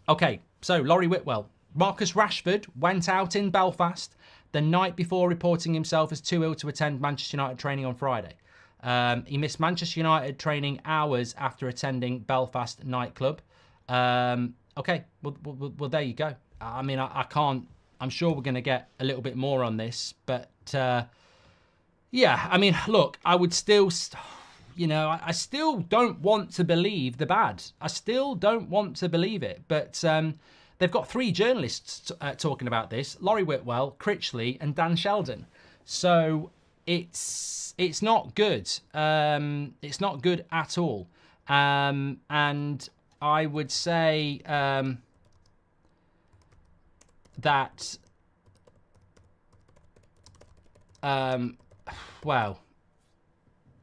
Okay, so Laurie Whitwell. Marcus Rashford went out in Belfast the night before reporting himself as too ill to attend Manchester United training on Friday. He missed Manchester United training hours after attending Belfast nightclub. Okay, well, there you go. I mean, I can't. I'm sure we're going to get a little bit more on this, but yeah, I mean, look, I would still, I still don't want to believe the bad. I still don't want to believe it, but they've got 3 journalists talking about this: Laurie Whitwell, Critchley, and Dan Sheldon. So it's not good. It's not good at all. And I would say that, well,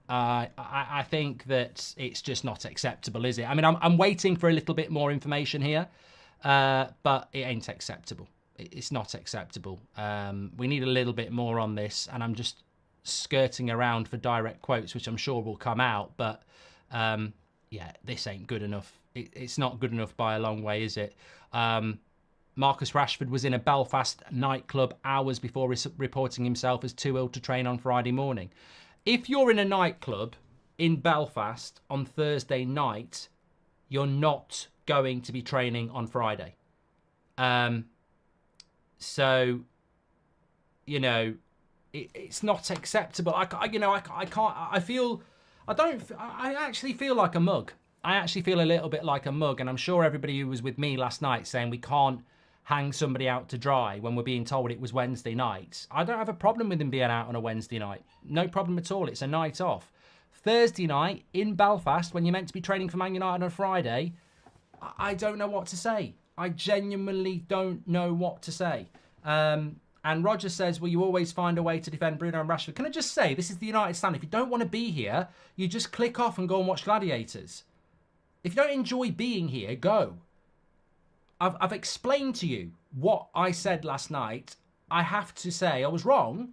I think that it's just not acceptable, is it? I mean, I'm waiting for a little bit more information here, but it ain't acceptable. It's not acceptable. We need a little bit more on this, and I'm just skirting around for direct quotes, which I'm sure will come out. But yeah, this ain't good enough. It's not good enough by a long way, is it? Marcus Rashford was in a Belfast nightclub hours before reporting himself as too ill to train on Friday morning. If you're in a nightclub in Belfast on Thursday night, you're not going to be training on Friday. So, it's not acceptable. I can't. I actually feel like a mug. I actually feel a little bit like a mug, and I'm sure everybody who was with me last night saying we can't hang somebody out to dry when we're being told it was Wednesday night. I don't have a problem with him being out on a Wednesday night. No problem at all. It's a night off. Thursday night in Belfast, when you're meant to be training for Man United on Friday, I don't know what to say. I genuinely don't know what to say. And Roger says, will you always find a way to defend Bruno and Rashford? Can I just say, this is the United Stand. If you don't want to be here, you just click off and go and watch Gladiators. If you don't enjoy being here, go. I've explained to you what I said last night. I have to say I was wrong,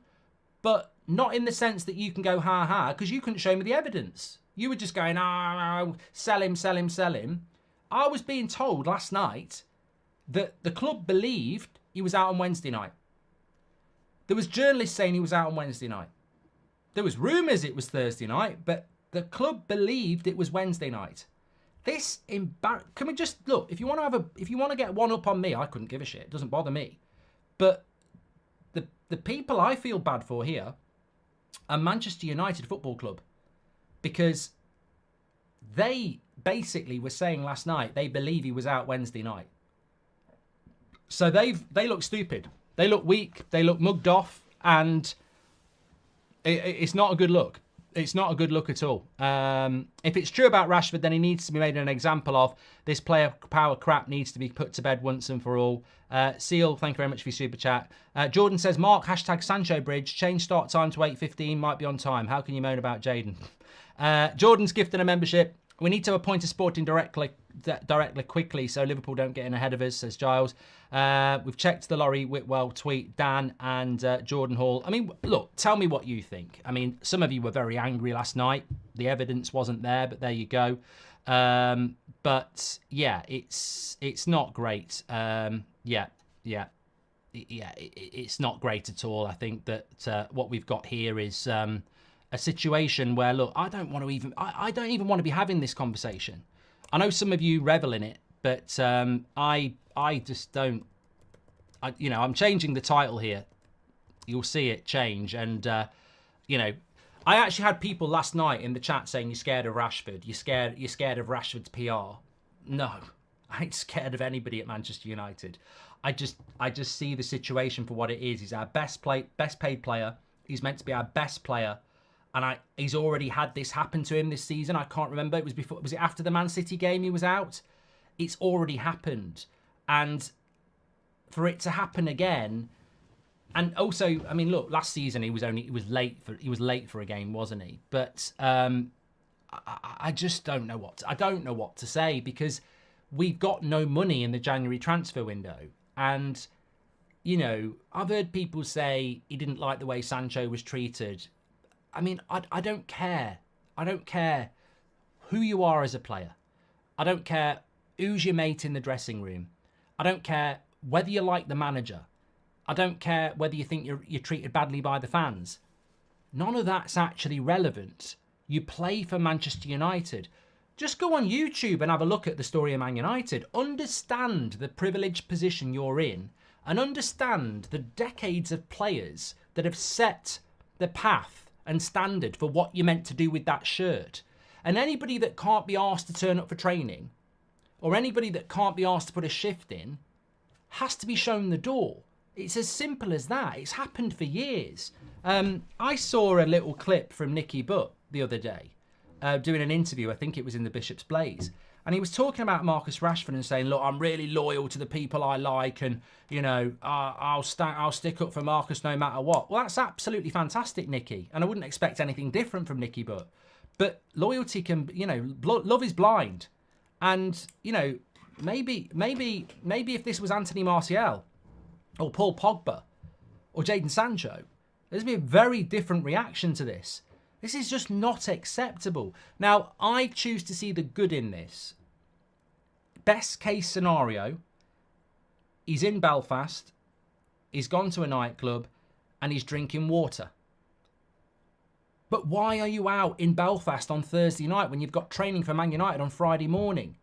but not in the sense that you can go ha-ha, because you couldn't show me the evidence. You were just going, sell him, sell him, sell him. I was being told last night that the club believed he was out on Wednesday night. There was journalists saying he was out on Wednesday night. There was rumours it was Thursday night, but the club believed it was Wednesday night. Can we just look? If you want to get one up on me, I couldn't give a shit. It doesn't bother me. But the people I feel bad for here are Manchester United Football Club, because they basically were saying last night they believe he was out Wednesday night. So they look stupid. They look weak. They look mugged off, and it's not a good look. It's not a good look at all. If it's true about Rashford, then he needs to be made an example of. This player power crap needs to be put to bed once and for all. Seal, thank you very much for your super chat. Jordan says, Mark, hashtag Sancho Bridge, change start time to 8:15, might be on time. How can you moan about Jaden? Jordan's gifted a membership. We need to appoint a sporting directly quickly so Liverpool don't get in ahead of us, says Giles. We've checked the Laurie Whitwell tweet, Dan and Jordan Hall. I mean, look, tell me what you think. I mean, some of you were very angry last night. The evidence wasn't there, but there you go. But yeah, it's not great. It's not great at all. I think that what we've got here is a situation where, look, I don't even want to be having this conversation. I know some of you revel in it, but I just don't. I'm changing the title here. You'll see it change, and I actually had people last night in the chat saying you're scared of Rashford. You're scared of Rashford's PR. No, I ain't scared of anybody at Manchester United. I just see the situation for what it is. He's our best paid player. He's meant to be our best player. And he's already had this happen to him this season. I can't remember. Was it after the Man City game he was out? It's already happened. And for it to happen again, and also, I mean, look, last season he was late for a game, wasn't he? But I just don't know what to say, because we've got no money in the January transfer window. And I've heard people say he didn't like the way Sancho was treated. I mean, I don't care. I don't care who you are as a player. I don't care who's your mate in the dressing room. I don't care whether you like the manager. I don't care whether you think you're treated badly by the fans. None of that's actually relevant. You play for Manchester United. Just go on YouTube and have a look at the story of Man United. Understand the privileged position you're in and understand the decades of players that have set the path and standard for what you're meant to do with that shirt. And anybody that can't be asked to turn up for training or anybody that can't be asked to put a shift in has to be shown the door. It's as simple as that. It's happened for years. I saw a little clip from Nicky Butt the other day doing an interview. I think it was in the Bishop's Blaze. And he was talking about Marcus Rashford and saying, look, I'm really loyal to the people I like and, you know, I'll stick up for Marcus no matter what. Well, that's absolutely fantastic, Nicky. And I wouldn't expect anything different from Nicky Butt. But loyalty can, you know, love is blind. And, you know, maybe if this was Anthony Martial or Paul Pogba or Jadon Sancho, there's be a very different reaction to this. This is just not acceptable. Now, I choose to see the good in this. Best case scenario, he's in Belfast, he's gone to a nightclub, and he's drinking water. But why are you out in Belfast on Thursday night when you've got training for Man United on Friday morning?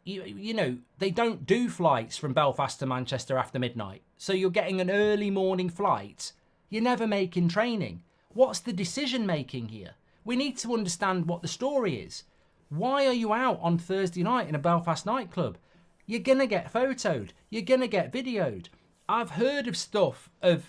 You know, they don't do flights from Belfast to Manchester after midnight. So you're getting an early morning flight. You're never making training. What's the decision making here? We need to understand what the story is. Why are you out on Thursday night in a Belfast nightclub? You're going to get photoed. You're going to get videoed. I've heard of stuff that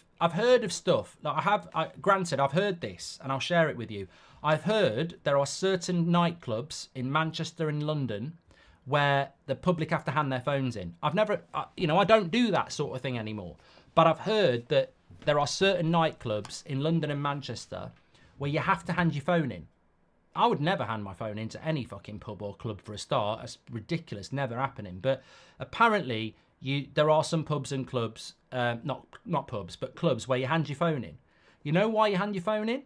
granted, I've heard this and I'll share it with you. I've heard there are certain nightclubs in Manchester and London where the public have to hand their phones in. I don't do that sort of thing anymore. But I've heard that there are certain nightclubs in London and Manchester where you have to hand your phone in. I would never hand my phone into any fucking pub or club for a start. That's ridiculous, never happening. But apparently there are some pubs and clubs, not pubs, but clubs where you hand your phone in. You know why you hand your phone in?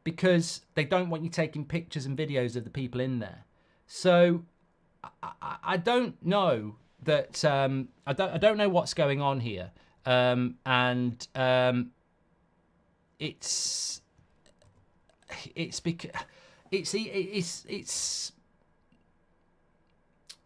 Because they don't want you taking pictures and videos of the people in there. So I don't know that I don't know what's going on here. It's because it's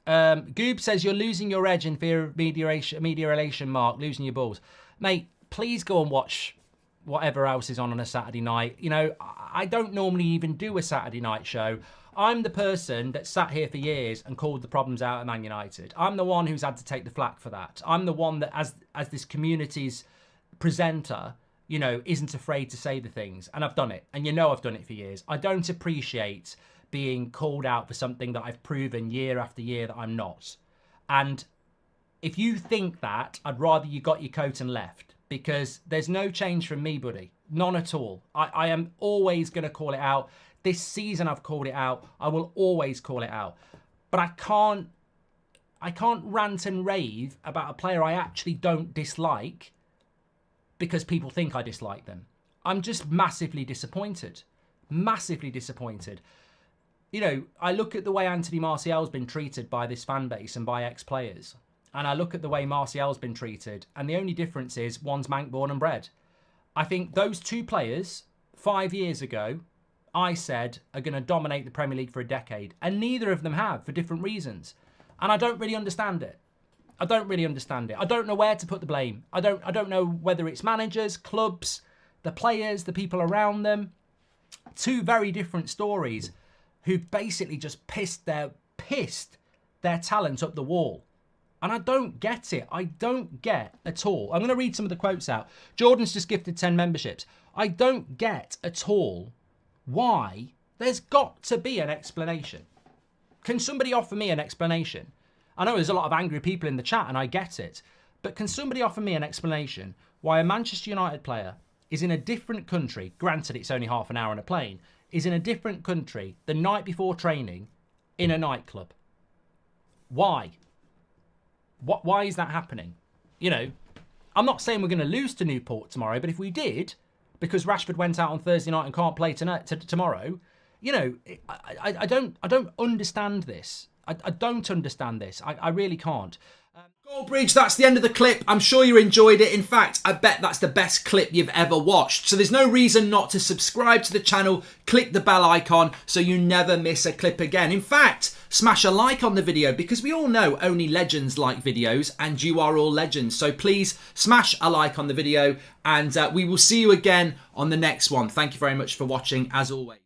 Goob says you're losing your edge in fear of media relation, Mark, losing your balls. Mate, please go and watch whatever else is on a Saturday night. You know, I don't normally even do a Saturday night show. I'm the person that sat here for years and called the problems out at Man United. I'm the one who's had to take the flak for that. I'm the one that, as this community's presenter, you know, isn't afraid to say the things. And I've done it. And you know I've done it for years. I don't appreciate being called out for something that I've proven year after year that I'm not. And if you think that, I'd rather you got your coat and left. Because there's no change from me, buddy. None at all. I am always going to call it out. This season I've called it out. I will always call it out. But I can't rant and rave about a player I actually don't dislike because people think I dislike them. I'm just massively disappointed. Massively disappointed. You know, I look at the way Anthony Martial's been treated by this fan base and by ex-players. And I look at the way Martial's been treated. And the only difference is one's Manc born and bred. I think those two players, 5 years ago, I said are going to dominate the Premier League for a decade. And neither of them have, for different reasons. And I don't really understand it. I don't really understand it. I don't know where to put the blame. I don't know whether it's managers, clubs, the players, the people around them. Two very different stories who've basically just pissed their talent up the wall. And I don't get it. I don't get at all. I'm going to read some of the quotes out. Jordan's just gifted 10 memberships. I don't get at all why. There's got to be an explanation. Can somebody offer me an explanation? I know there's a lot of angry people in the chat and I get it. But can somebody offer me an explanation why a Manchester United player is in a different country, granted it's only half an hour on a plane, is in a different country the night before training in a nightclub? Why? Why is that happening? You know, I'm not saying we're going to lose to Newport tomorrow, but if we did, because Rashford went out on Thursday night and can't play tomorrow, you know, I don't understand this. I don't understand this. I really can't. Goldbridge, that's the end of the clip. I'm sure you enjoyed it. In fact, I bet that's the best clip you've ever watched. So there's no reason not to subscribe to the channel, click the bell icon so you never miss a clip again. In fact, smash a like on the video because we all know only legends like videos and you are all legends. So please smash a like on the video and we will see you again on the next one. Thank you very much for watching as always.